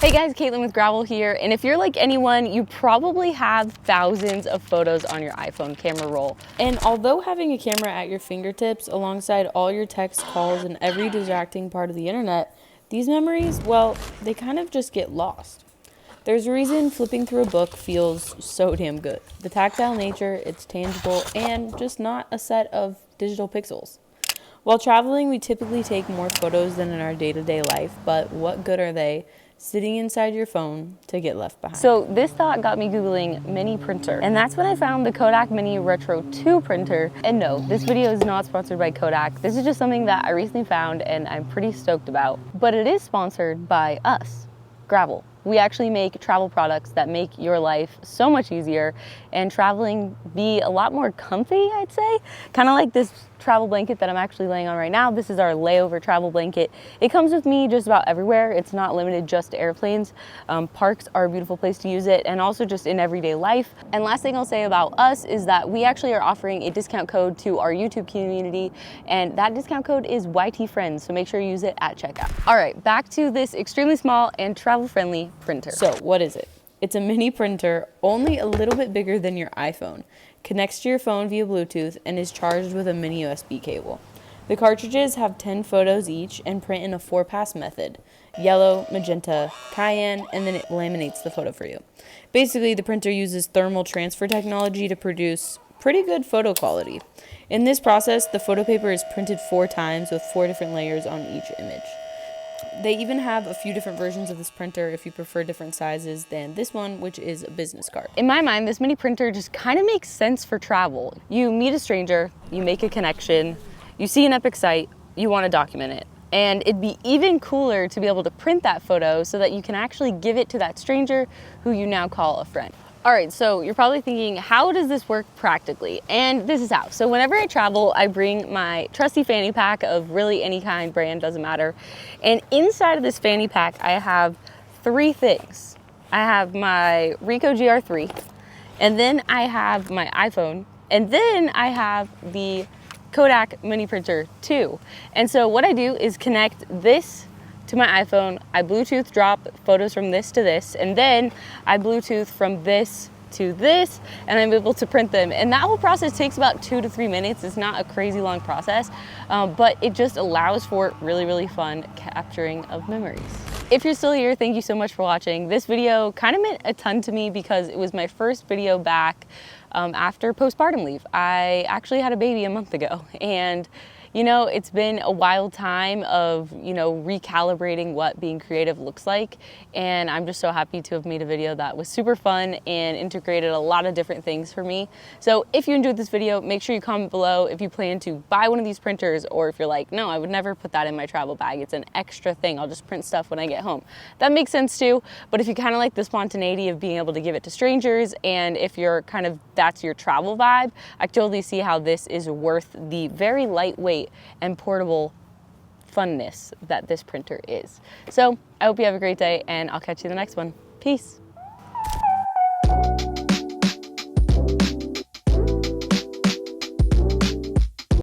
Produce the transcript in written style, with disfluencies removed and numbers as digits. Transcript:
Hey guys, Caitlin with Gravel here, and if you're like anyone, you probably have thousands of photos on your iPhone camera roll. And although having a camera at your fingertips alongside all your text, calls, and every distracting part of the internet, these memories, well, they kind of just get lost. There's a reason flipping through a book feels so damn good. The tactile nature, it's tangible, and just not a set of digital pixels. While traveling, we typically take more photos than in our day-to-day life, but what good are they sitting inside your phone to get left behind? So this thought got me Googling mini printer, and that's when I found the Kodak Mini Retro 2 printer. And no, this video is not sponsored by Kodak. This is just something that I recently found and I'm pretty stoked about. But it is sponsored by us, Gravel. We actually make travel products that make your life so much easier and traveling be a lot more comfy, I'd say. Kind of like this travel blanket that I'm actually laying on right now. This is our layover travel blanket. It comes with me just about everywhere. It's not limited just to airplanes. Parks are a beautiful place to use it, and also just in everyday life. And last thing I'll say about us is that we actually are offering a discount code to our YouTube community, and that discount code is YTFriends, so make sure you use it at checkout. All right, back to this extremely small and travel-friendly printer. So what is it? It's a mini printer, only a little bit bigger than your iPhone, connects to your phone via Bluetooth, and is charged with a mini USB cable. The cartridges have 10 photos each and print in a 4-pass method: yellow, magenta, cayenne, and then it laminates the photo for you. Basically, the printer uses thermal transfer technology to produce pretty good photo quality. In this process, the photo paper is printed 4 times with 4 different layers on each image. They even have a few different versions of this printer if you prefer different sizes than this one, which is a business card. In my mind, this mini printer just kind of makes sense for travel. You meet a stranger, you make a connection, you see an epic sight, you want to document it. And it'd be even cooler to be able to print that photo so that you can actually give it to that stranger who you now call a friend. All right, so you're probably thinking, how does this work practically? And this is how. So whenever I travel, I bring my trusty fanny pack of really any kind, brand, doesn't matter. And inside of this fanny pack, I have 3 things. I have my Ricoh GR3, and then I have my iPhone, and then I have the Kodak Mini Printer 2. And so what I do is connect this to my iPhone, I Bluetooth drop photos from this to this, and then I Bluetooth from this to this, and I'm able to print them. And that whole process takes about 2 to 3 minutes. It's not a crazy long process, but it just allows for really, really fun capturing of memories. If you're still here, thank you so much for watching. This video kind of meant a ton to me because it was my first video back after postpartum leave. I actually had a baby a month ago, and you know, it's been a wild time of, you know, recalibrating what being creative looks like. And I'm just so happy to have made a video that was super fun and integrated a lot of different things for me. So if you enjoyed this video, make sure you comment below if you plan to buy one of these printers, or if you're like, no, I would never put that in my travel bag. It's an extra thing. I'll just print stuff when I get home. That makes sense too. But if you kind of like the spontaneity of being able to give it to strangers, and if you're kind of, that's your travel vibe, I totally see how this is worth the very lightweight and portable funness that this printer is. So I hope you have a great day, and I'll catch you in the next one. Peace.